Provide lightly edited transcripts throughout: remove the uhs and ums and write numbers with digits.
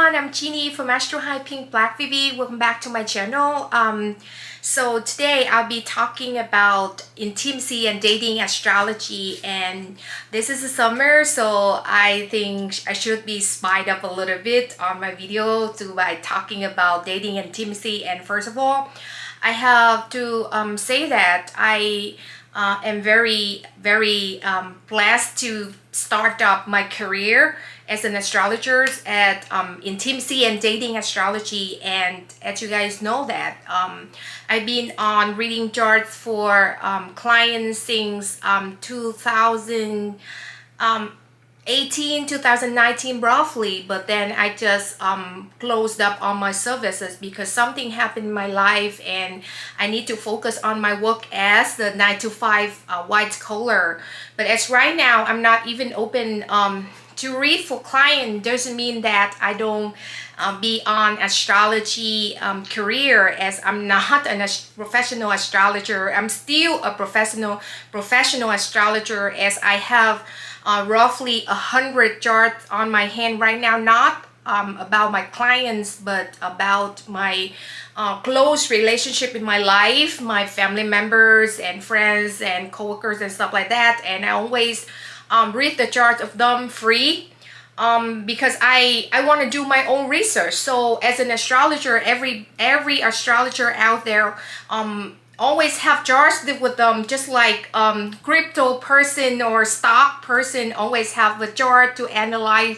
everyone, I'm Jeannie from Astro High Pink Black Vivi. Welcome back to my channel. So today I'll be talking about intimacy and dating astrology, and this is the summer, so I think I should be spiced up a little bit on my video by talking about dating intimacy. And first of all, I have to say that I am very blessed to start up my career as an astrologer at intimacy and dating astrology. And as you guys know that I've been on reading charts for clients since 2019 roughly, but then I just closed up all my services because something happened in my life and I need to focus on my work as the 9 to 5 white collar. But as right now I'm not even open to read for client. Doesn't mean that I don't be on astrology career, as I'm not a professional astrologer. I'm still a professional astrologer, as I have roughly 100 charts on my hand right now, not about my clients, but about my close relationship in my life, my family members and friends and coworkers and stuff like that. And I always read the chart of them free because I want to do my own research. So as an astrologer, every astrologer out there always have charts with them, just like crypto person or stock person always have the chart to analyze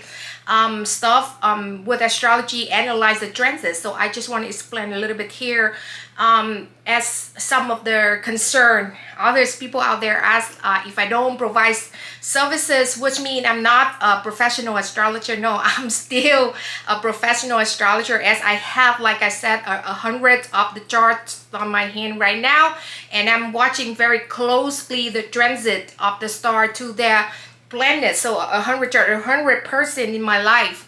stuff with astrology, analyze the trends. So I just want to explain a little bit here as some of their concern. Others people out there ask if I don't provide services, which means I'm not a professional astrologer. No, I'm still a professional astrologer, as I have, like I said, 100 of the charts on my hand right now, and I'm watching very closely the transit of the star to their planet. So 100 person in my life,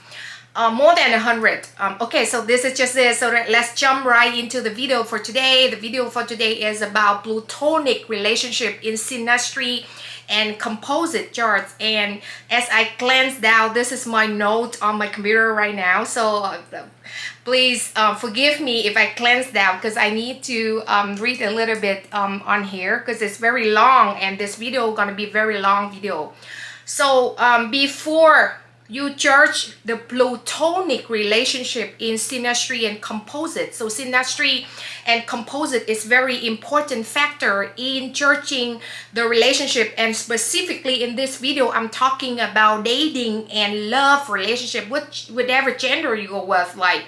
more than 100. Okay, so this is just this. So let's jump right into the video for today. The video for today is about Plutonic relationship in SYNASTRY and COMPOSITE charts. And as I glance down, this is my note on my computer right now, so please forgive me if I glance down, because I need to read a little bit on here, because it's very long, and this video gonna be very long video. So before you judge the Plutonic relationship in SYNASTRY and COMPOSITE. So SYNASTRY and COMPOSITE is very important factor in judging the relationship, and specifically in this video I'm talking about dating and love relationship, whatever gender you go with, like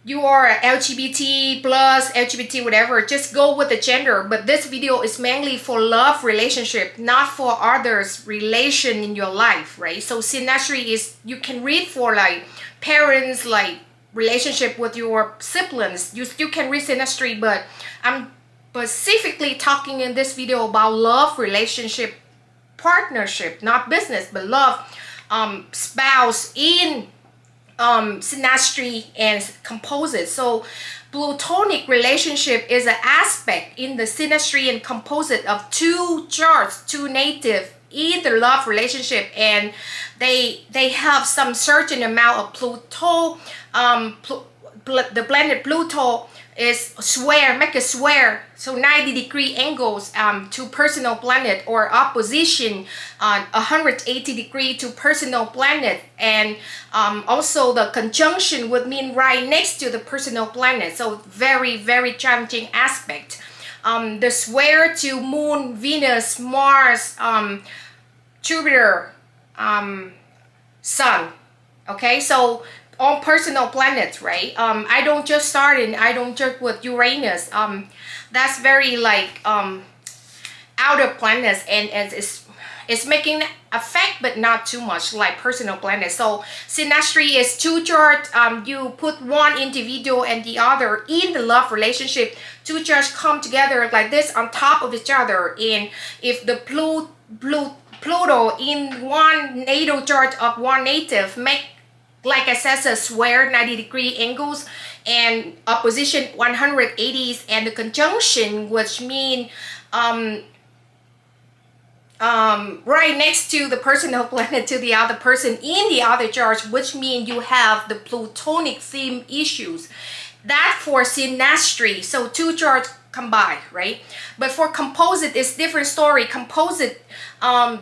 you are LGBT plus, LGBT, whatever, just go with the gender. But this video is mainly for love relationship, not for others relation in your life, right? So SYNASTRY is, you can read for like parents, like relationship with your siblings. You still can read SYNASTRY, but I'm specifically talking in this video about love relationship, partnership, not business, but love, spouse in SYNASTRY and COMPOSITE. So Plutonic relationship is an aspect in the SYNASTRY and COMPOSITE of two charts, two native in the love relationship, and they have some certain amount of Pluto. The planet Pluto is make a square, so 90-degree angles to personal planet, or opposition 180-degree to personal planet, and also the conjunction would mean right next to the personal planet. So very challenging aspect. The square to Moon, Venus, Mars, Jupiter, Sun. Okay, so all personal planets, right? I don't just start and I don't just with Uranus. That's very like outer planets, and it's making effect, but not too much like personal planets. So SYNASTRY is two charts. You put one individual and the other in the love relationship. Two charts come together like this on top of each other, and if the Pluto in one natal chart of one native make, like I said, a square 90-degree angles, and opposition 180s, and the conjunction, which mean right next to the personal planet to the other person in the other chart, which means you have the Plutonic theme issues. That for synastry, so two charts combined, right? But for composite, it's different story. Composite,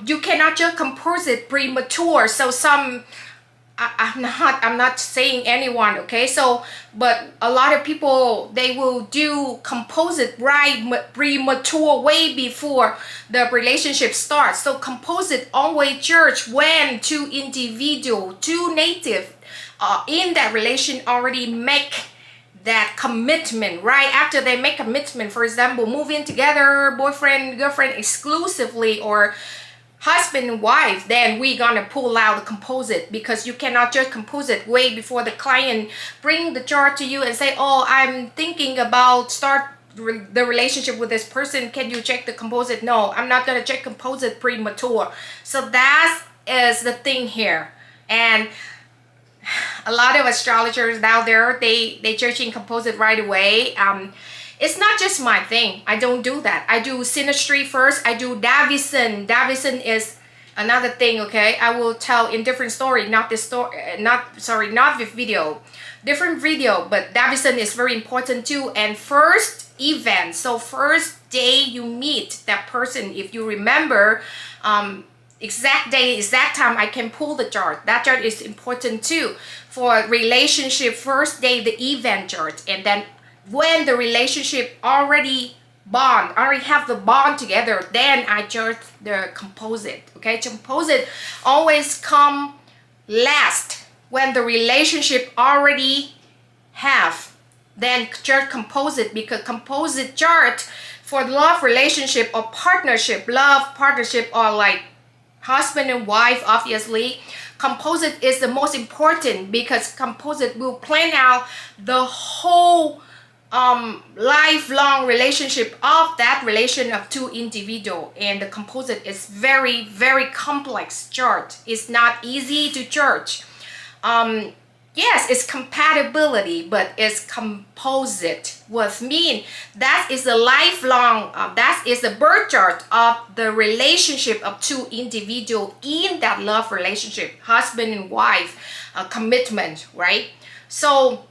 you cannot just compose it premature. So some, I'm not saying anyone, okay? So, but a lot of people, they will do composite right premature way before the relationship starts. So composite always judge when two individual, two native in that relation already make that commitment. Right after they make commitment, for example, move in together, boyfriend girlfriend exclusively, or husband and wife, then we gonna pull out the composite, because you cannot just compose it way before the client bring the chart to you and say, oh, I'm thinking about start the relationship with this person, can you check the composite? No, I'm not gonna check composite premature. So that is the thing here. And a lot of astrologers out there, they judging composite right away. It's not just my thing. I don't do that. I do synastry first. I do Davison. Davison is another thing, okay? I will tell in different story, not this story, not this video. Different video, but Davison is very important too. And first event, so first day you meet that person, if you remember, exact day, exact time, I can pull the chart. That chart is important too. For relationship, first day, the event chart, and then when the relationship already have the bond together, then I judge the composite. Okay, composite always come last when the relationship already have, then judge composite, because composite chart for love relationship or partnership, love partnership, or like husband and wife, obviously composite is the most important, because composite will plan out the whole lifelong relationship of that relation of two individual. And the composite is very, very complex chart. It's not easy to judge. Yes, it's compatibility, but it's composite. What mean that is a lifelong, that is the birth chart of the relationship of two individual in that love relationship, husband and wife, commitment, right? So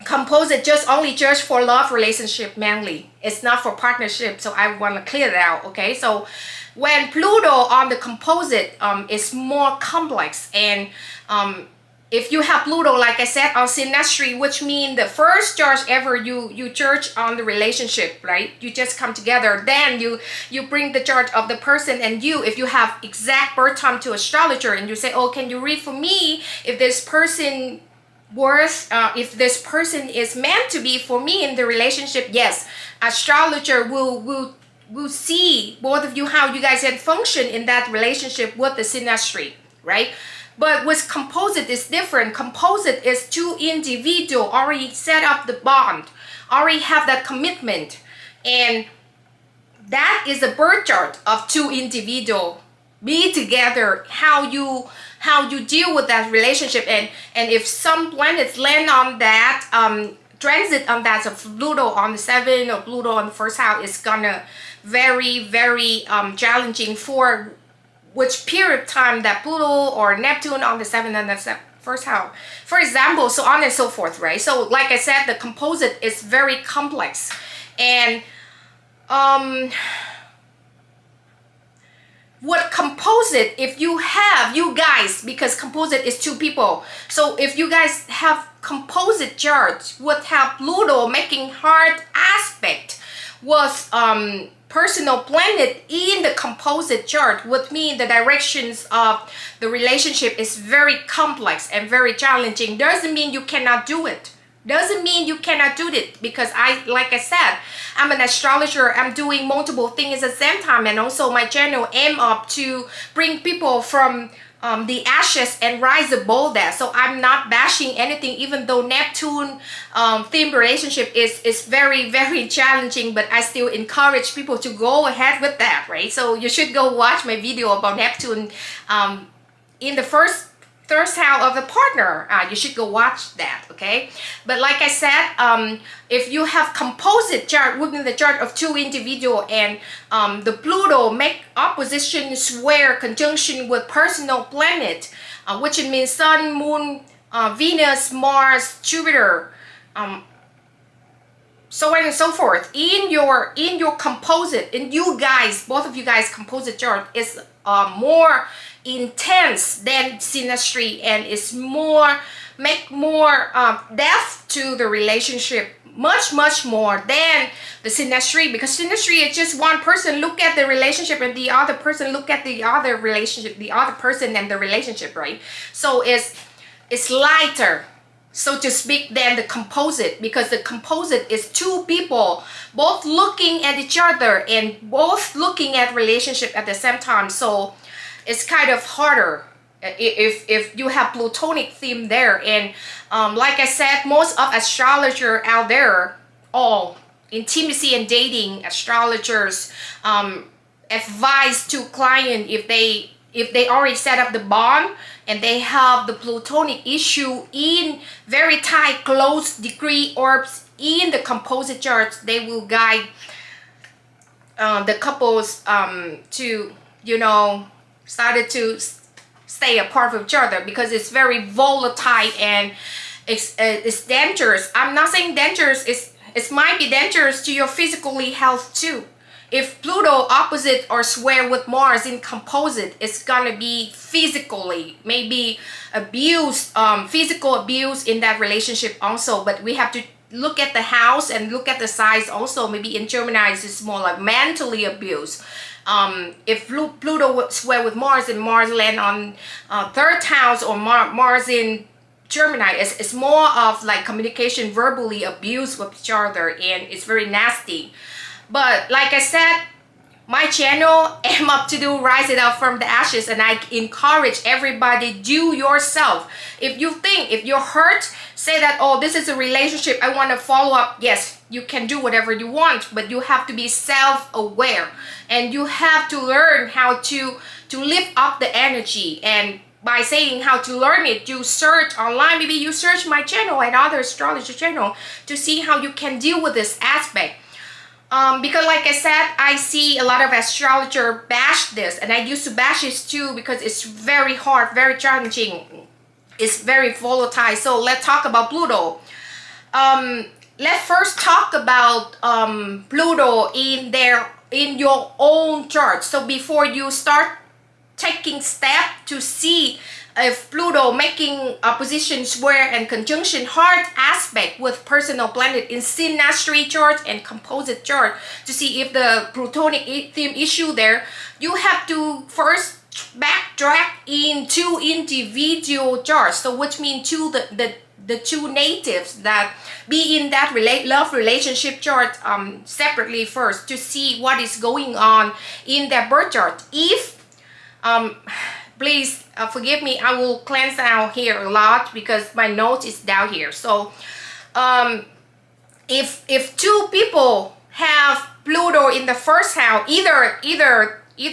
composite just only judge for love relationship mainly. It's not for partnership. So I want to clear that out. Okay, so when Pluto on the composite is more complex, and if you have Pluto, like I said, on synastry, which means the first chart ever you judge on the relationship, right? You just come together, then you bring the chart of the person, and you, if you have exact birth time to astrologer, and you say, oh, can you read for me if this person if this person is meant to be for me in the relationship? Yes, astrologer will see both of you, how you guys can function in that relationship with the synastry, right? But with composite is different. Composite is two individual already set up the bond, already have that commitment, and that is the birth chart of two individual be together, how you deal with that relationship. And if some planets land on that transit on that, so Pluto on the 7th or Pluto on the first house, is gonna very, very challenging for which period of time that Pluto or Neptune on the 7th and the first house, for example, so on and so forth, right? So like I said, the composite is very complex. And what composite, if you have, you guys, because composite is two people, so if you guys have composite charts would have Pluto making hard aspect with personal planet in the composite chart, would mean the directions of the relationship is very complex and very challenging. Doesn't mean you cannot do it. Doesn't mean you cannot do it, because like I said, I'm an astrologer. I'm doing multiple things at the same time, and also my channel aim up to bring people from the ashes and rise above that. So I'm not bashing anything, even though Neptune theme relationship is very, very challenging, but I still encourage people to go ahead with that, right? So you should go watch my video about Neptune in the first third house of the partner. You should go watch that, okay? But like I said, if you have composite chart within the chart of two individual, and the Pluto make opposition, square, conjunction with personal planet, which means Sun, Moon, Venus, Mars, Jupiter, so on and so forth, in your composite, in you guys, both of you guys composite chart is more intense than synastry, and it's make more depth to the relationship, much more than the synastry, because synastry is just one person look at the relationship and the other person look at the other relationship, the other person and the relationship, right? So it's lighter, so to speak, than the composite, because the composite is two people both looking at each other and both looking at relationship at the same time. So it's kind of harder if you have Plutonic theme there. And like I said, most of astrologers out there, all intimacy and dating astrologers, advise to client, if they already set up the bond and they have the Plutonic issue in very tight close degree orbs in the composite charts, they will guide the couples to, you know, started to stay apart from each other, because it's very volatile and it's dangerous. I'm not saying dangerous, it might be dangerous to your physically health too. If Pluto opposite or square with Mars in composite, it's gonna be physically, maybe abuse, physical abuse in that relationship also. But we have to look at the house and look at the size also. Maybe in Gemini it's more like mentally abuse. If Pluto square with Mars and Mars land on third house, or Mars in Gemini, it's more of like communication, verbally abuse with each other, and it's very nasty. But like I said, my channel, I'm up to do rise it up from the ashes, and I encourage everybody, do yourself. If you think, if you're hurt, say that, oh, this is a relationship, I want to follow up. Yes, you can do whatever you want, but you have to be self-aware, and you have to learn how to lift up the energy. And by saying how to learn it, you search online, maybe you search my channel and other astrology channel to see how you can deal with this aspect. Because like I said, I see a lot of astrologer bash this, and I used to bash this too, because it's very hard, very challenging, it's very volatile. So let's talk about Pluto. Let's first talk about Pluto in your own chart. So before you start taking steps to see if Pluto making opposition, square, and conjunction hard aspect with personal planet in SYNASTRY chart and composite chart, to see if the Plutonic theme issue there, you have to first backtrack into individual charts. So which means to the two natives that be in that love relationship chart separately first, to see what is going on in their birth chart. If please forgive me, I will cleanse out here a lot because my notes is down here. So if two people have Pluto in the first house, either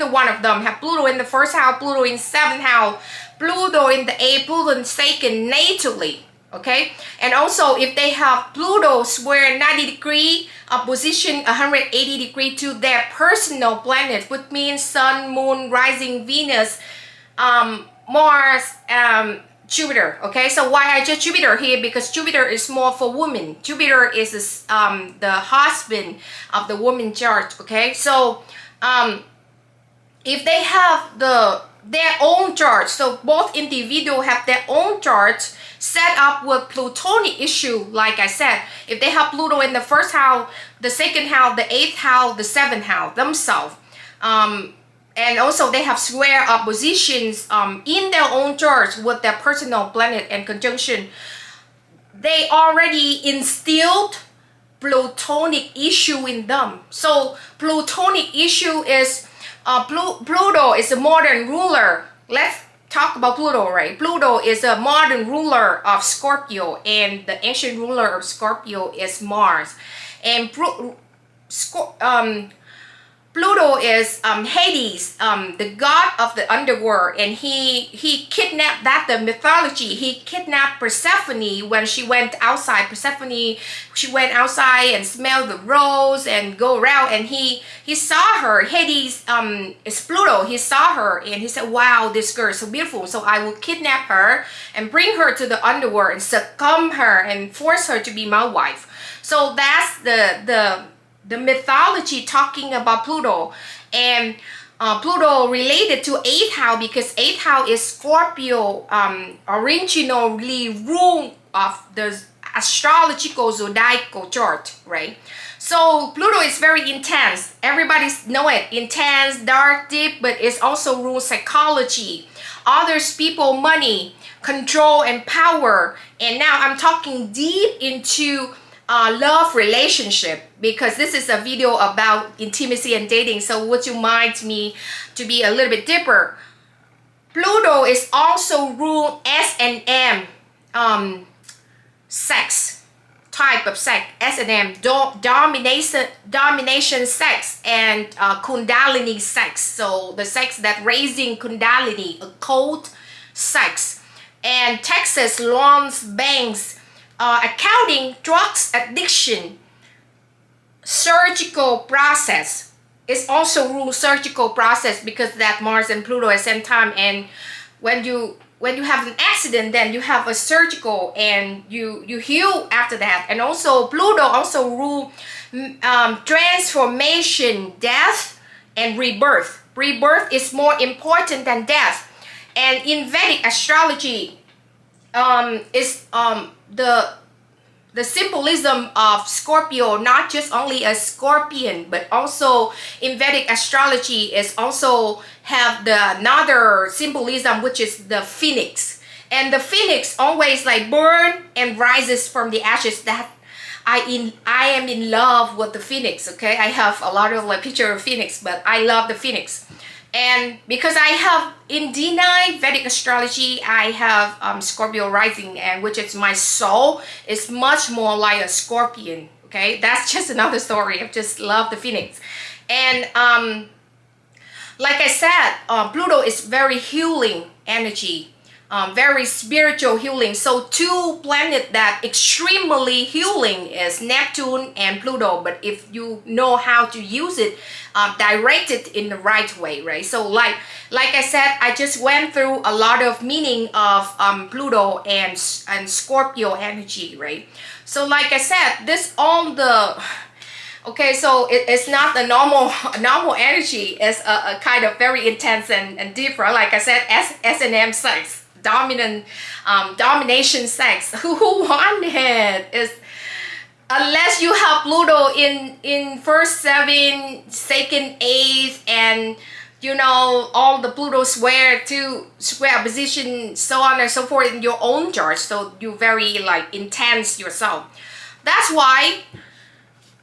one of them have Pluto in the first house, Pluto in seventh house, Pluto in the 8th, Pluto in second natally, okay? And also if they have Pluto square 90 degree opposition 180 degree to their personal planet, which means Sun, Moon, rising Venus, Mars, Jupiter. Okay, so why I just Jupiter here? Because Jupiter is more for women. Jupiter is the husband of the woman chart. Okay, so if they have their own chart, so both individual have their own charts set up with Plutonic issue, like I said, if they have Pluto in the first house, the second house, the 8th house, the 7th house themselves, and also they have square oppositions in their own charts with their personal planet and conjunction, they already instilled Plutonic issue in them. So Plutonic issue is Pluto is a modern ruler. Let's talk about Pluto, right? Pluto is a modern ruler of Scorpio, and the ancient ruler of Scorpio is Mars. And Pluto is Hades, the god of the underworld, and he kidnapped, that the mythology, he kidnapped Persephone when she went outside. Persephone, she went outside and smelled the rose and go around, and he saw her. Hades is Pluto. He saw her and he said, wow, this girl is so beautiful, so I will kidnap her and bring her to the underworld and succumb her and force her to be my wife. So that's the mythology talking about Pluto. And Pluto related to 8th house because 8th house is Scorpio, originally rule of the astrological zodiacal chart, right? So Pluto is very intense. Everybody know it, intense, dark, deep, but it's also rule psychology, others, people, money, control, and power. And now I'm talking deep into love relationship, because this is a video about intimacy and dating. So would you mind me to be a little bit deeper? Pluto is also rule S&M, sex, type of sex, S&M, domination sex, and Kundalini sex. So the sex that raising Kundalini, occult sex, and Texas, loans, banks, accounting, drugs, addiction, surgical process is also rule surgical process, because that Mars and Pluto at the same time. And when you have an accident, then you have a surgical and you heal after that. And also Pluto also rule transformation, death, and rebirth. Rebirth is more important than death. And in Vedic astrology is the symbolism of Scorpio, not just only a scorpion, but also in Vedic astrology is also have another symbolism, which is the phoenix. And the phoenix always like burn and rises from the ashes. That I am in love with the phoenix. Okay, I have a lot of like picture of phoenix, but I love the phoenix. And because I have in D9 Vedic astrology, I have Scorpio rising, and which is my soul is much more like a scorpion. Okay, that's just another story. I just love the phoenix. And like I said, Pluto is very healing energy, very spiritual healing. So two planets that extremely healing is Neptune and Pluto. But if you know how to use it, direct it in the right way, right? So like I said, I just went through a lot of meaning of Pluto and Scorpio energy, right? So like I said, this all the okay, so it's not a normal energy. It's a kind of very intense and deeper. Like I said, S&M sex, domination sex. Who want it? Is unless you have Pluto in first 7, second 8, and you know all the Pluto square position, so on and so forth in your own chart. So you very like intense yourself. That's why,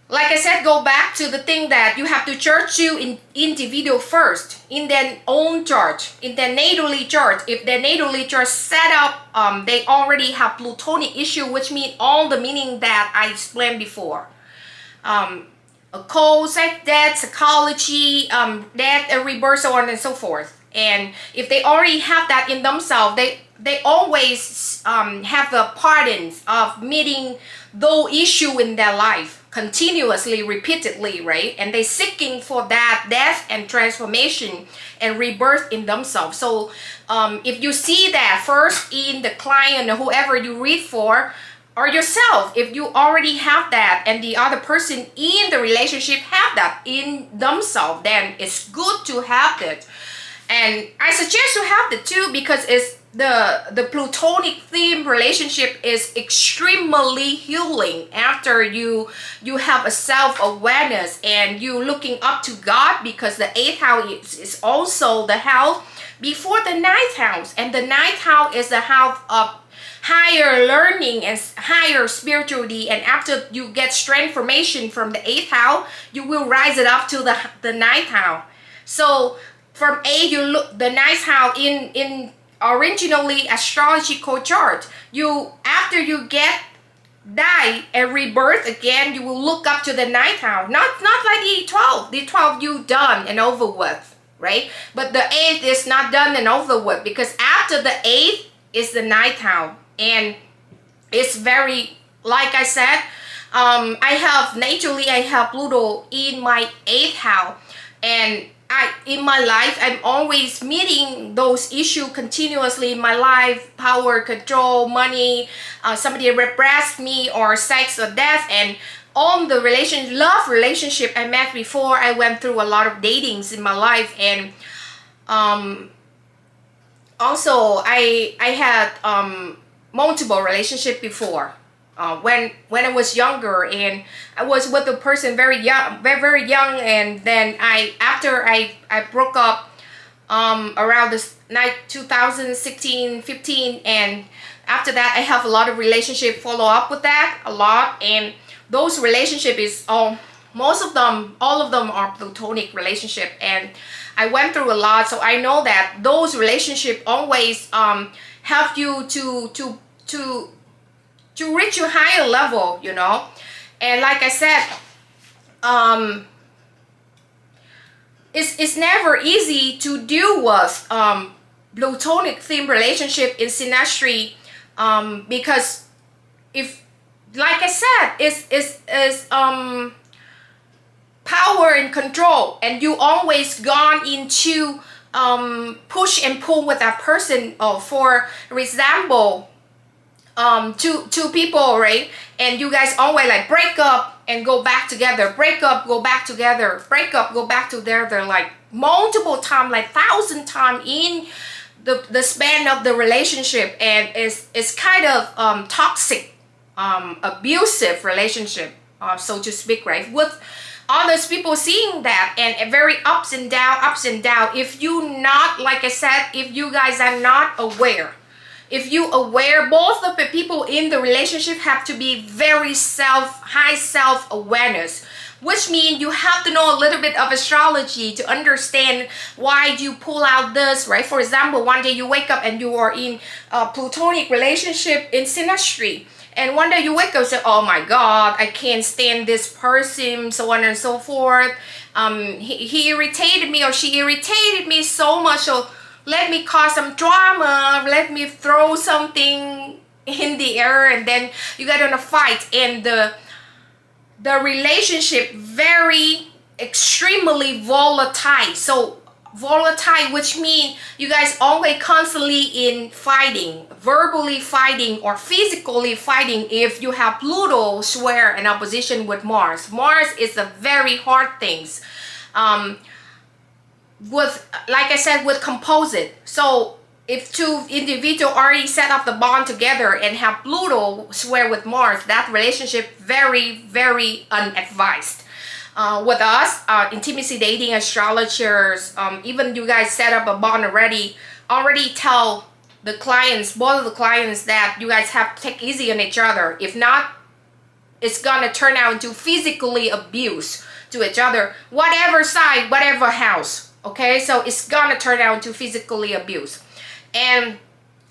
like I said, go back to the thing that you have to chart you in individual first, in their own chart, in their natally chart. If their natally chart set up, they already have Plutonic issue, which means all the meaning that I explained before. Occult, sex, death, psychology, death, rebirth, so on and so forth. And if they already have that in themselves, they always have the patterns of meeting those issue in their life continuously, repeatedly, right? And they seeking for that death and transformation and rebirth in themselves. So if you see that first in the client or whoever you read for, or yourself, if you already have that and the other person in the relationship have that in themselves, then it's good to have it. And I suggest you have it too, because it's the Plutonic theme relationship is extremely healing after you have a self-awareness and you looking up to God, because the 8th house is also the house before the 9th house, and the 9th house is the house of higher learning and higher spirituality. And after you get transformation from the 8th house, you will rise it up to the 9th house. So from 8, you look the 9th house in originally astrological chart. You after you get die and rebirth again, you will look up to the ninth house. Not like the 12. The 12 you done and over with, right? But the eighth is not done and over with, because after the eighth is the ninth house. And it's very, like I said, I have Pluto in my eighth house, and in my life, I'm always meeting those issues continuously in my life: power, control, money, somebody repressed me, or sex or death. And on the love relationship I met before, I went through a lot of datings in my life. And also I had multiple relationship before. When I was younger, and I was with a person very young, and then after I broke up around this night 2016, 15, and after that I have a lot of relationship follow up with that a lot. And those relationship is all of them are Plutonic relationship, and I went through a lot, so I know that those relationship always help you to reach a higher level, you know. And like I said, it's never easy to deal with Plutonic theme relationship in synastry, because if, like I said, it's power and control, and you always gone into push and pull with that person. Or for example, two people, right? And you guys always like break up and go back together, break up, go back together, break up, go back together, like multiple times, like 1,000 times in the span of the relationship. And it's kind of toxic, abusive relationship, so to speak, right? With others people seeing that, and very ups and down. If you not, like I said, if you guys are not aware, if you aware, both of the people in the relationship have to be very high self-awareness, which means you have to know a little bit of astrology to understand why you pull out this, right? For example, one day you wake up and you are in a Plutonic relationship in synastry, and one day you wake up and say, oh my God, I can't stand this person, so on and so forth. He irritated me, or she irritated me so much, so let me cause some drama, let me throw something in the air, and then you get in a fight. And the relationship very extremely volatile. So volatile, which means you guys always constantly in fighting, verbally fighting or physically fighting. If you have Pluto square in opposition with Mars is a very hard things. With, like I said, with composite. So if two individuals already set up the bond together and have Pluto square with Mars, that relationship very unadvised. With us, intimacy dating astrologers, even you guys set up a bond already tell the clients, both of the clients, that you guys have to take easy on each other. If not, it's gonna turn out into physically abuse to each other, whatever side, whatever house. Okay, so it's gonna turn out into physically abuse. And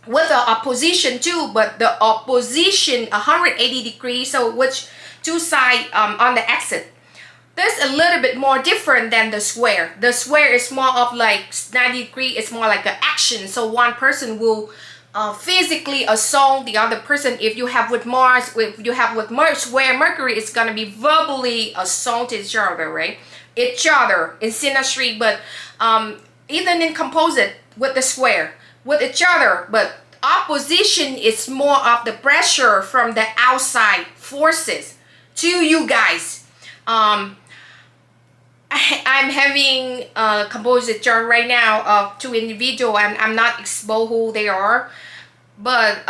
with the opposition too, but the opposition 180 degrees, so which two sides on the exit. This a little bit more different than the square. The square is more of like 90 degrees, it's more like an action. So one person will physically assault the other person. If you have with Mars, if you have with Mars, where Mercury is gonna be verbally assault each other, right? Each other in synastry, but even in composite with the square, with each other. But opposition is more of the pressure from the outside forces to you guys. I'm having a composite chart right now of two individuals. I'm not expose who they are, but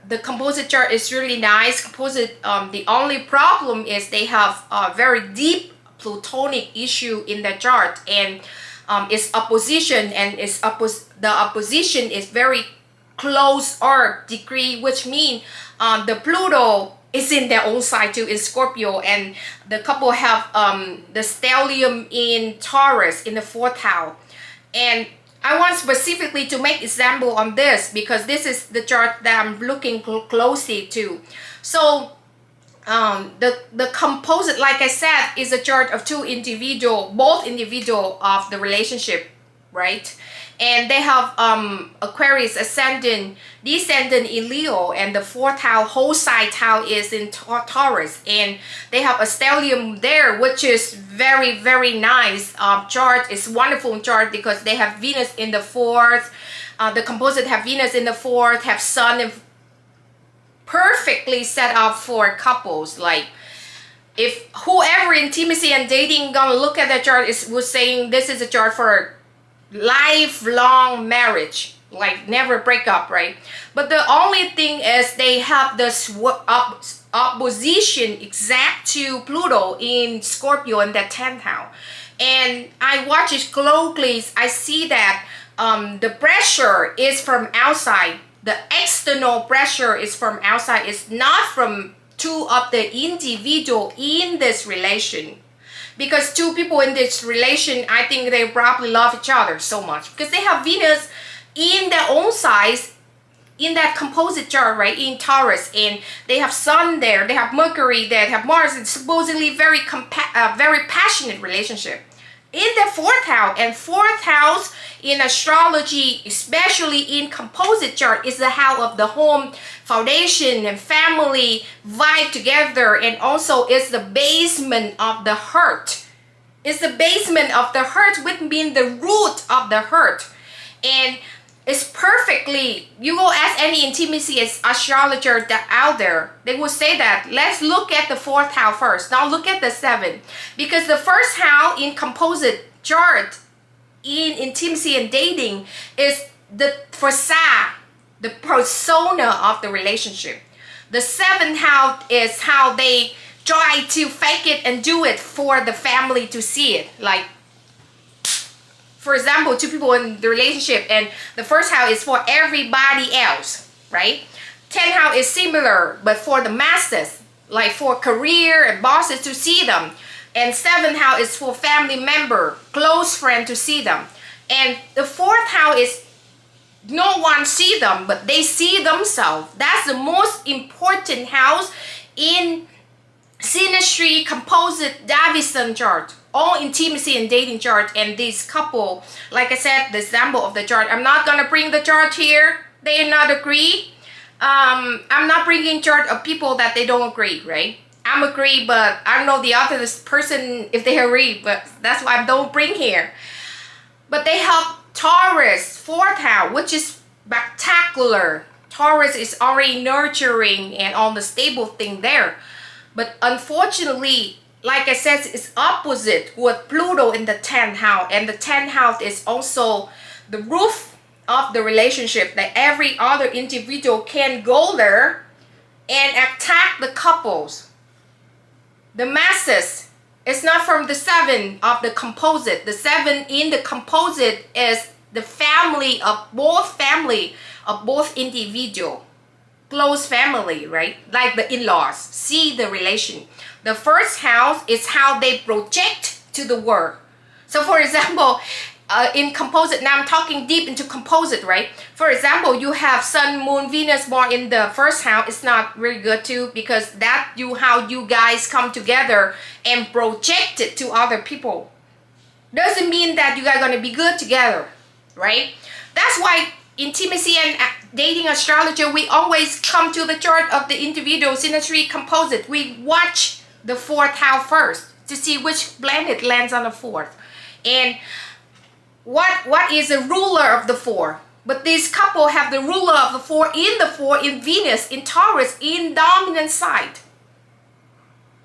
the composite chart is really nice. Composite, the only problem is they have a very deep Plutonic issue in the chart, and it's opposition, and the opposition is very close or degree, which means the Pluto is in their own side too, in Scorpio, and the couple have the stellium in Taurus in the 4th house. And I want specifically to make example on this, because this is the chart that I'm looking closely to. So The composite, like I said, is a chart of two individual, both individual of the relationship, right? And they have Aquarius ascendant, descendant in Leo, and the fourth house, whole side house, is in Taurus, and they have a stellium there, which is very, very nice chart. It's wonderful chart because they have Venus in the fourth. The composite have Venus in the fourth, have Sun in, perfectly set up for couples. Like, if whoever intimacy and dating gonna look at that chart was saying this is a chart for lifelong marriage, like never break up, right? But the only thing is they have this opposition exact to Pluto in Scorpio in that 10th house. And I watch it closely. I see that the pressure is from outside. The external pressure is from outside. It's not from two of the individual in this relation. Because two people in this relation, I think they probably love each other so much. Because they have Venus in their own size, in that composite chart, right? In Taurus. And they have Sun there. They have Mercury there. They have Mars. It's supposedly very passionate relationship. In the fourth house, and fourth house in astrology, especially in composite chart, is the house of the home, foundation, and family vibe together, and also is the basement of the heart. It's the basement of the heart, which means the root of the heart. And it's perfectly, you go ask any intimacy astrologer that out there, they will say that let's look at the fourth house first. Now look at the seventh, because the first house in composite chart in intimacy and dating is the facade, the persona of the relationship. The seventh house is how they try to fake it and do it for the family to see it. Like, for example, two people in the relationship, and the first house is for everybody else, right? 10th house is similar, but for the masses, like for career and bosses to see them. And 7th house is for family member, close friend to see them. And the 4th house is no one see them, but they see themselves. That's the most important house in SYNASTRY Composite Davison chart. All intimacy and dating chart. And this couple, like I said, the example of the chart, I'm not gonna bring the chart here. They not agree. I'm not bringing chart of people that they don't agree, right? I'm agree, but I don't know the other person if they agree, but that's why I don't bring here. But they have Taurus, 4th house, which is spectacular. Taurus is already nurturing and all the stable thing there. But unfortunately, like I said, it's opposite with Pluto in the 10th house. And the 10th house is also the roof of the relationship, that every other individual can go there and attack the couples. The masses. It's not from the 7 of the composite. The 7 in the composite is the family of both individual. Close family, right? Like the in-laws. See the relation. The first house is how they project to the world. So for example, in composite, now I'm talking deep into composite, right? For example, you have Sun, Moon, Venus more in the first house. It's not very good too, because that how you guys come together and project it to other people. Doesn't mean that you guys are going to be good together, right? That's why intimacy and dating astrologer, we always come to the chart of the individual SYNASTRY Composite. We watch the 4th house first to see which planet lands on the 4th. And what is the ruler of the 4? But this couple have the ruler of the 4 in Venus, in Taurus, in dominant side.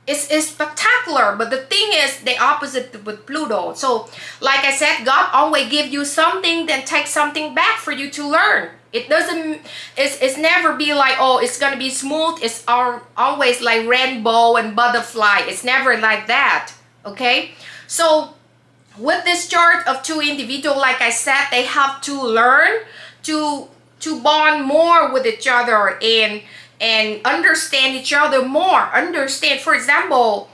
It's spectacular, but the thing is they opposite with Pluto. So like I said, God always give you something, then take something back for you to learn. It doesn't, it's never be like, oh, it's gonna be smooth. It's always like rainbow and butterfly. It's never like that, okay? So with this chart of two individuals, like I said, they have to learn to bond more with each other and understand each other more. Understand, for example,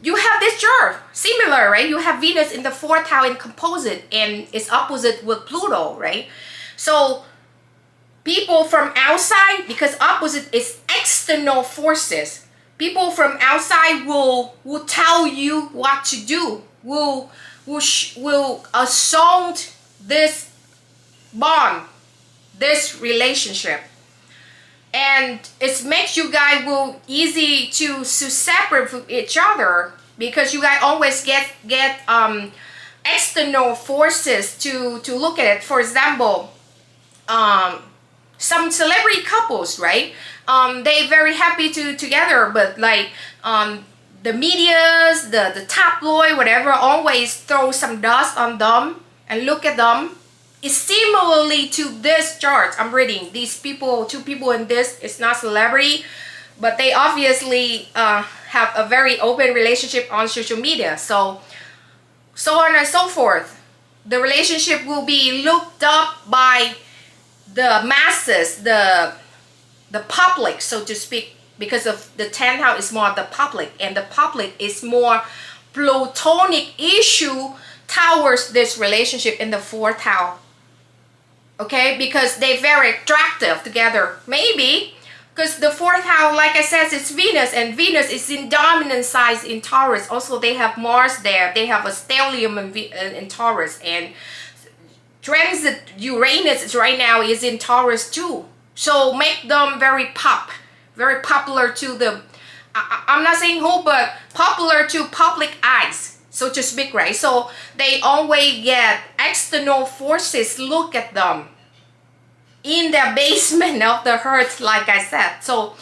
you have this chart, similar, right? You have Venus in the 4th house in composite, and it's opposite with Pluto, right? So people from outside, because opposite is external forces. People from outside will tell you what to do, will assault this bond, this relationship. And it makes you guys will easy to separate from each other, because you guys always get external forces to look at it. For example, some celebrity couples, right? They very happy together, but like the medias, the tabloid, whatever, always throw some dust on them and look at them. It's similarly to this chart I'm reading. These people, two people in this, it's not celebrity, but they obviously have a very open relationship on social media. So on and so forth. The relationship will be looked up by the masses, the public, so to speak, because of the 10th house is more the public, and the public is more Plutonic issue towards this relationship in the 4th house. Okay, because they're very attractive together. Maybe because the 4th house, like I said, it's Venus, and Venus is in dominant signs in Taurus. Also, they have Mars there. They have a stellium in Taurus, and transit Uranus right now is in Taurus too. So make them very popular to the, I'm not saying who, but popular to public eyes, so to speak, right? So they always get external forces look at them in the basement of the heart, like I said. So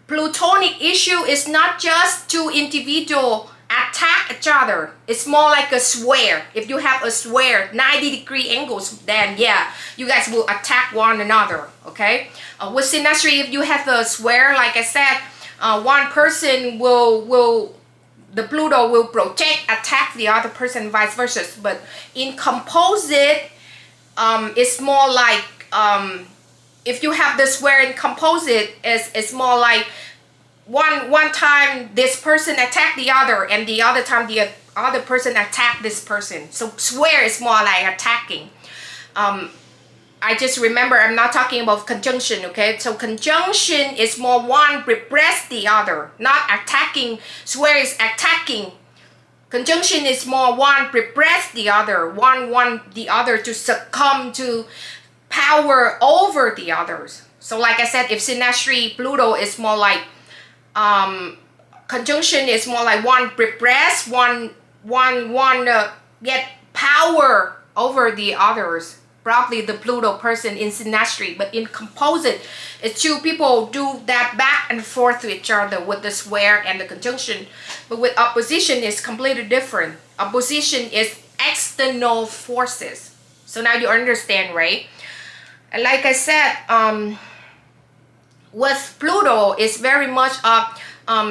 Plutonic issue is not just two individual attack each other. It's more like a square. If you have a square 90-degree angles, then yeah, you guys will attack one another. Okay, with synastry, if you have a square, like I said, one person will the Pluto will protect, attack the other person, vice versa. But in composite, it's more like if you have the square in composite, it's more like one time this person attacked the other, and the other time the other person attacked this person. So square is more like attacking. I just remember I'm not talking about conjunction, okay? So conjunction is more one repress the other, not attacking. Square is attacking. Conjunction is more one repress the other, one the other to succumb to power over the others. So like I said, if synastry Pluto is more like conjunction is more like one repress, one get power over the others. Probably the Pluto person in synastry, but in composite, it's two people do that back and forth to each other with the square and the conjunction. But with opposition, it's completely different. Opposition is external forces. So now you understand, right? And like I said, with Pluto, it's very much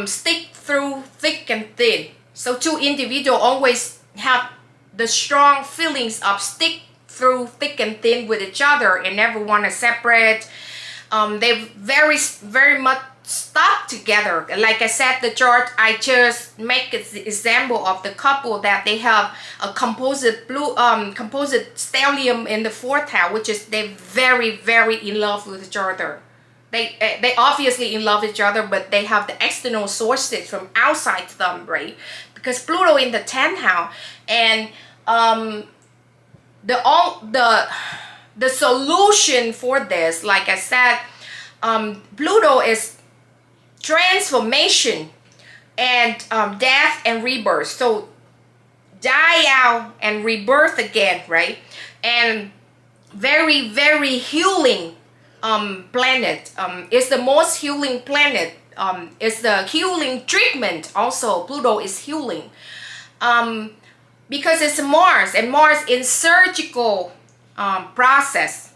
stick through thick and thin. So two individuals always have the strong feelings of stick through thick and thin with each other and never want to separate. They very much stuck together. Like I said, the chart, I just make an example of the couple that they have a composite composite stellium in the 4th house, which is they very in love with each other. They obviously in love with each other, but they have the external sources from outside them, right? Because Pluto in the 10th house, and the solution for this, like I said, Pluto is transformation and death and rebirth. So die out and rebirth again, right? And very healing planet. It's the most healing planet. It's the healing treatment. Also, Pluto is healing. Because it's Mars, and Mars in surgical process.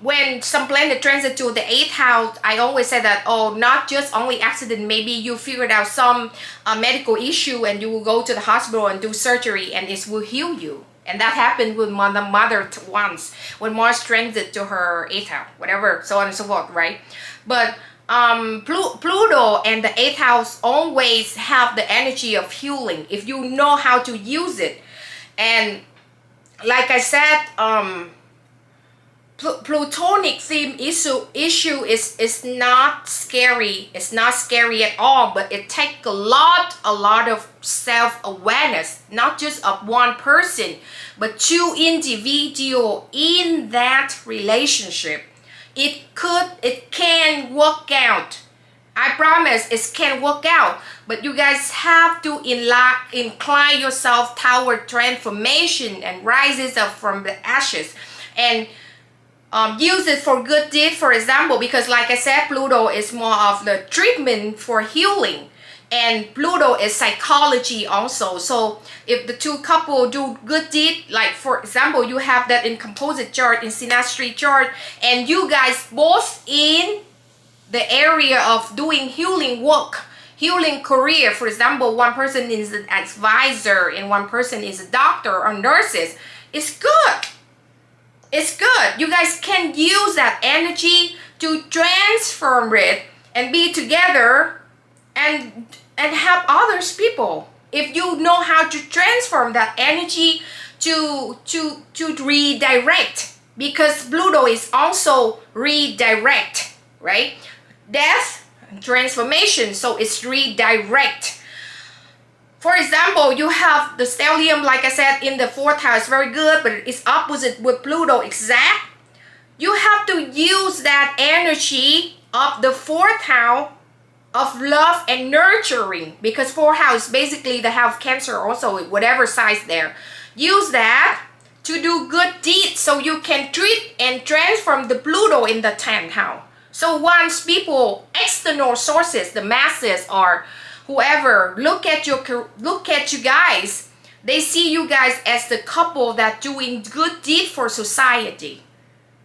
When some planet transit to the 8th house, I always say that, oh, not just only accident, maybe you figured out some medical issue and you will go to the hospital and do surgery and it will heal you. And that happened with my mother once when Mars transit to her 8th house, whatever, so on and so forth, right? But Pluto and the 8th house always have the energy of healing if you know how to use it. And like I said, Plutonic theme issue is not scary. It's not scary at all, but it takes a lot of self-awareness, not just of one person, but two individual in that relationship. It can work out. I promise it can work out, but you guys have to incline yourself toward transformation and rises up from the ashes, and use it for good deed, for example, because like I said, Pluto is more of the treatment for healing, and Pluto is psychology also. So if the two couple do good deed, like for example, you have that in composite chart, in SYNASTRY chart, and you guys both in the area of doing healing work, healing career. For example, one person is an advisor and one person is a doctor or nurses. It's good. It's good. You guys can use that energy to transform it and be together and help others people. If you know how to transform that energy to redirect, because Pluto is also redirect, right? Death, transformation, so it's redirect. For example, you have the stellium, like I said, in the 4th house, very good, but it's opposite with Pluto exact. You have to use that energy of the 4th house of love and nurturing, because 4th house basically the house of Cancer also, whatever size there. Use that to do good deeds so you can treat and transform the Pluto in the 10th house. So once people, external sources, the masses or whoever look at you guys, they see you guys as the couple that doing good deed for society,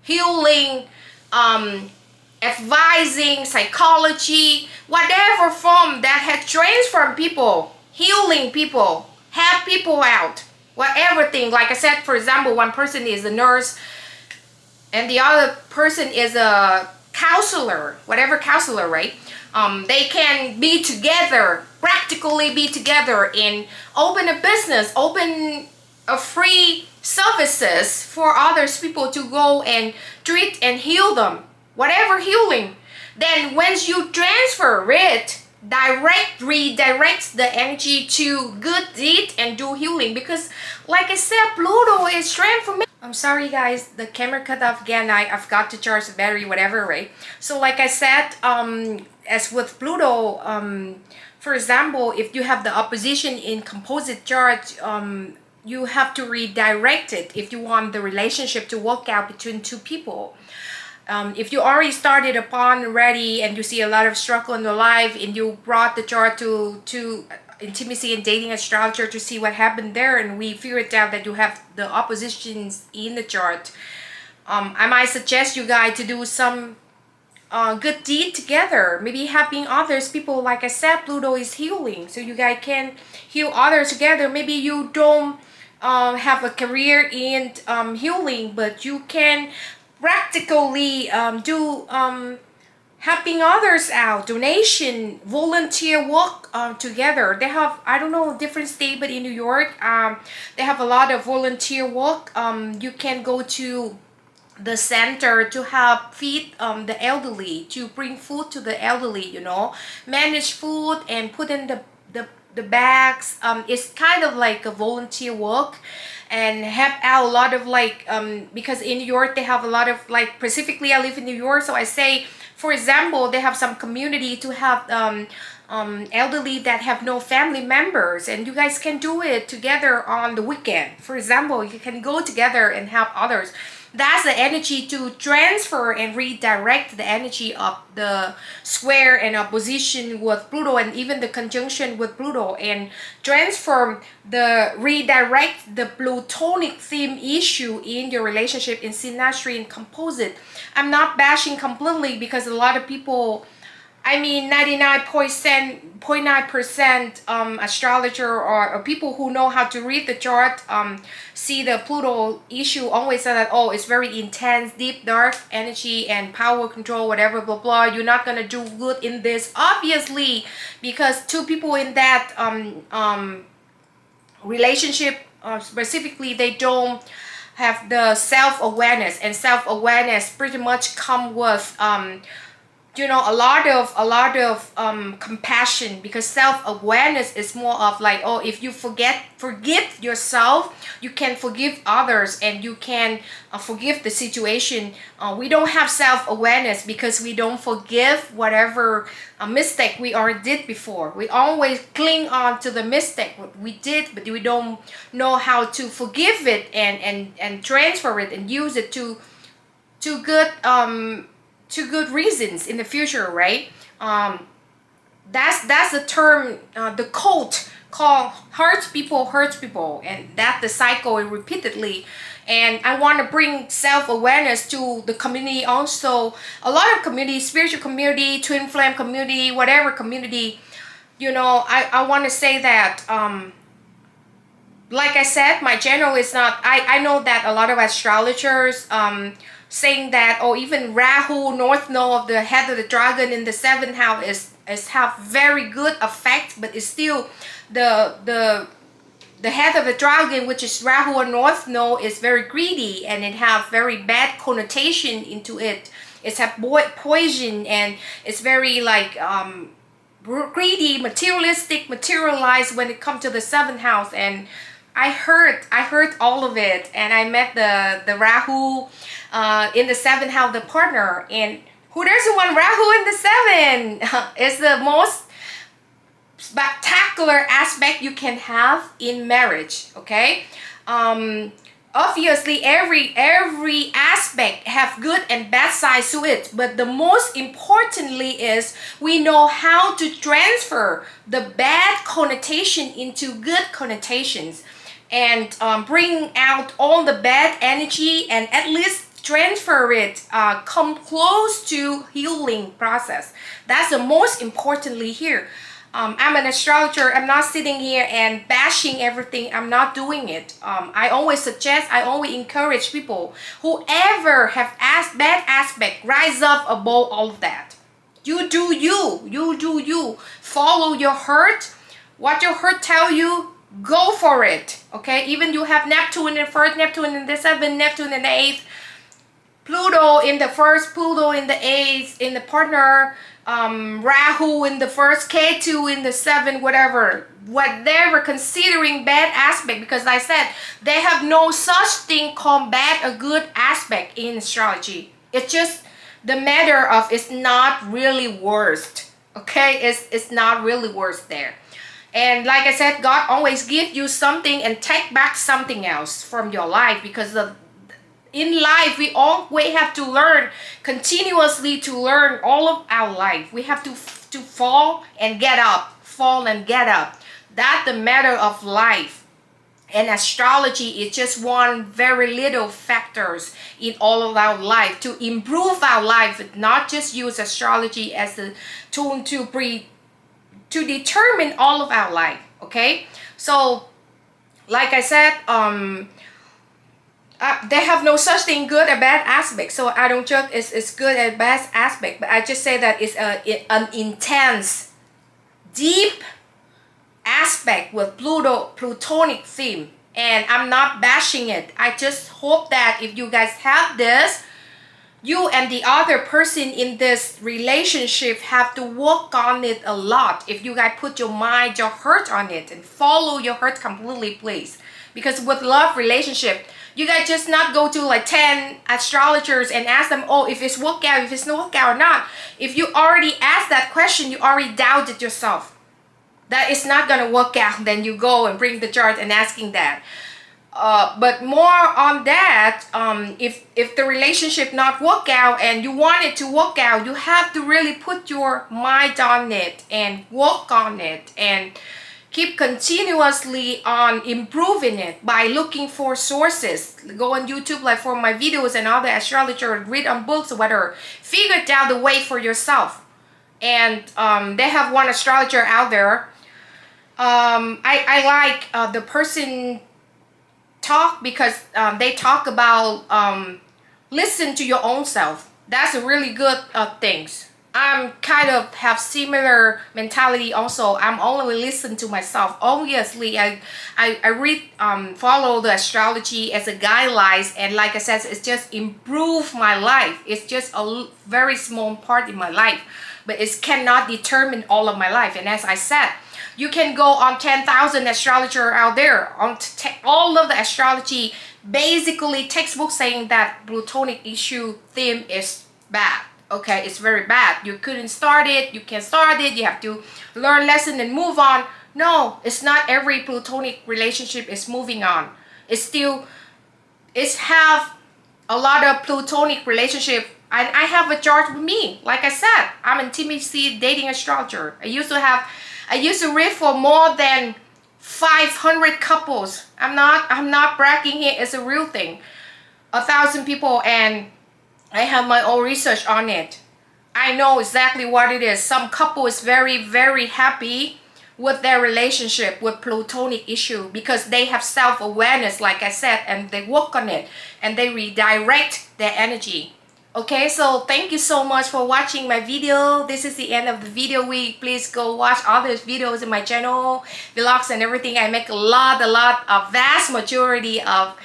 healing, advising, psychology, whatever form that has transformed people, healing people, help people out, whatever thing. Like I said, for example, one person is a nurse and the other person is a counselor, whatever counselor, right? They can be together, practically be together, and open a business, open a free services for others people to go and treat and heal them, whatever healing. Then once you transfer it, redirects the energy to good deed and do healing, because like I said, Pluto is transformation. I'm sorry guys, the camera cut off again. I've got to charge the battery, whatever, right? So like I said, as with Pluto, for example, if you have the opposition in composite chart, you have to redirect it if you want the relationship to work out between two people. If you already started upon already and you see a lot of struggle in your life and you brought the chart to intimacy and dating astrologer to see what happened there, and we figured out that you have the oppositions in the chart, I might suggest you guys to do some good deed together, maybe helping others people. Like I said, Pluto is healing, so you guys can heal others together. Maybe you don't have a career in healing, but you can practically do helping others out, donation, volunteer work together. They have, I don't know, different state, but in New York, they have a lot of volunteer work. You can go to the center to help feed the elderly, to bring food to the elderly, you know, manage food and put in the bags. It's kind of like a volunteer work, and help out a lot of like because in New York they have a lot of like, specifically I live in New York, so I say, for example, they have some community to have elderly that have no family members, and you guys can do it together on the weekend. For example, you can go together and help others. That's the energy to transfer and redirect the energy of the square and opposition with Pluto, and even the conjunction with Pluto, and transform redirect the Plutonic theme issue in your relationship in SYNASTRY and COMPOSITE. I'm not bashing completely, because a lot of people, I mean 99.9% astrologer or people who know how to read the chart see the Pluto issue, always say that, oh, it's very intense, deep, dark energy and power control, whatever, blah blah. You're not gonna do good in this, obviously, because two people in that relationship specifically, they don't have the self-awareness, and self-awareness pretty much come with you know, a lot of compassion, because self-awareness is more of like, oh, if you forgive yourself, you can forgive others, and you can forgive the situation. We don't have self-awareness because we don't forgive whatever mistake we already did before. We always cling on to the mistake what we did, but we don't know how to forgive it and transfer it and use it to good to good reasons in the future, right? That's the term, the quote called hurts people, and that the cycle repeatedly. And I want to bring self-awareness to the community also. A lot of communities, spiritual community, twin flame community, whatever community, you know, I want to say that like I said, my channel is not, I know that a lot of astrologers saying that, or even Rahu, North Node of the head of the dragon in the seventh house is have very good effect, but it's still the head of the dragon, which is Rahu or North Node, is very greedy, and it have very bad connotation into it. It's have poison, and it's very like greedy, materialistic, materialized when it comes to the seventh house. And I heard all of it, and I met the Rahu in the seventh house, the partner, and who doesn't want Rahu in the seven? It's the most spectacular aspect you can have in marriage. Okay, obviously every aspect have good and bad sides to it, but the most importantly is we know how to transfer the bad connotation into good connotations, and bring out all the bad energy, and at least transfer it, come close to healing process. That's the most importantly here. I'm an astrologer. I'm not sitting here and bashing everything. I'm not doing it. I always suggest, I always encourage people, whoever have bad aspect, rise up above all of that. You do you. You do you. Follow your heart. What your heart tell you, go for it. Okay, even you have Neptune in the first, Neptune in the seventh, Neptune in the eighth, Pluto in the first, Pluto in the eighth, in the partner, Rahu in the first, Ketu in the seventh, whatever considering bad aspect, because I said they have no such thing called bad or good aspect in astrology. It's just the matter of it's not really worst. Okay, it's not really worst there. And like I said, God always gives you something and take back something else from your life, because in life we always have to learn continuously, to learn all of our life. We have to fall and get up, fall and get up. That's the matter of life. And astrology is just one very little factors in all of our life to improve our life. Not just use astrology as a tool to determine all of our life. Okay, so like I said, they have no such thing good or bad aspect, so I don't judge it's good and bad aspect, but I just say that it's an intense, deep aspect with Plutonic theme, and I'm not bashing it. I just hope that if you guys have this, you and the other person in this relationship have to work on it a lot. If you guys put your mind, your heart on it, and follow your heart completely, please. Because with love relationship, you guys just not go to like 10 astrologers and ask them, oh, if it's work out, if it's not work out or not. If you already asked that question, you already doubted yourself that it's not gonna work out, then you go and bring the chart and asking that. But more on that, if the relationship not work out and you want it to work out, you have to really put your mind on it and work on it and keep continuously on improving it by looking for sources. Go on YouTube, like for my videos and other astrologer, read on books, whatever. Figure out the way for yourself. And they have one astrologer out there. I like the person talk, because they talk about listen to your own self. That's a really good things. I'm kind of have similar mentality also. I'm only listen to myself. Obviously, I read follow the astrology as a guidelines, and like I said, it's just improve my life. It's just a very small part in my life, but it cannot determine all of my life. And as I said, you can go on 10,000 astrologer out there on all of the astrology, basically textbook saying that Plutonic issue theme is bad. Okay, it's very bad. You couldn't start it, you can start it, you have to learn lesson and move on. No, it's not every Plutonic relationship is moving on. It's have a lot of Plutonic relationship. And I have a chart with me. Like I said, I'm an intimacy dating astrologer. I used to read for more than 500 couples. I'm not bragging here, it's a real thing. 1,000 people, and I have my own research on it. I know exactly what it is. Some couple is very, very happy with their relationship with Plutonic issue because they have self-awareness, like I said, and they work on it and they redirect their energy. Okay, so thank you so much for watching my video. This is the end of the video week. Please go watch other videos in my channel, vlogs and everything. I make a lot of vast majority of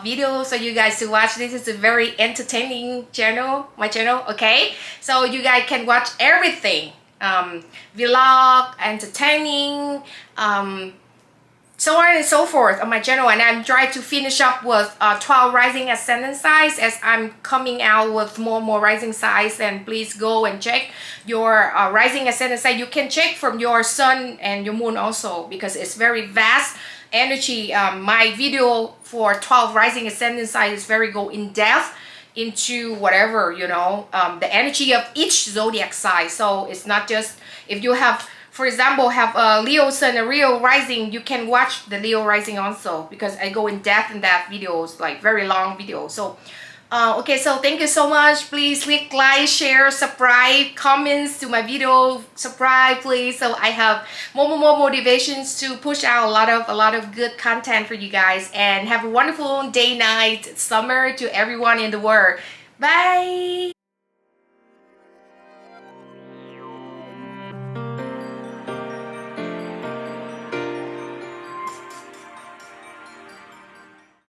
videos so you guys to watch. This is a very entertaining channel, my channel, okay? So you guys can watch everything. Vlog, entertaining, so on and so forth on my channel, and I'm trying to finish up with 12 rising ascendant signs as I'm coming out with more rising signs. And please go and check your rising ascendant sign. You can check from your sun and your moon also because it's very vast energy. My video for 12 rising ascendant signs is very go in depth into whatever, you know, the energy of each zodiac sign. So it's not just if you have, for example, have a Leo sun, a Leo rising, you can watch the Leo rising also because I go in depth in that videos, like very long videos. So okay, so thank you so much. Please click like, share, subscribe, comments to my video, subscribe please, so I have more motivations to push out a lot of good content for you guys. And have a wonderful day, night, summer to everyone in the world. Bye.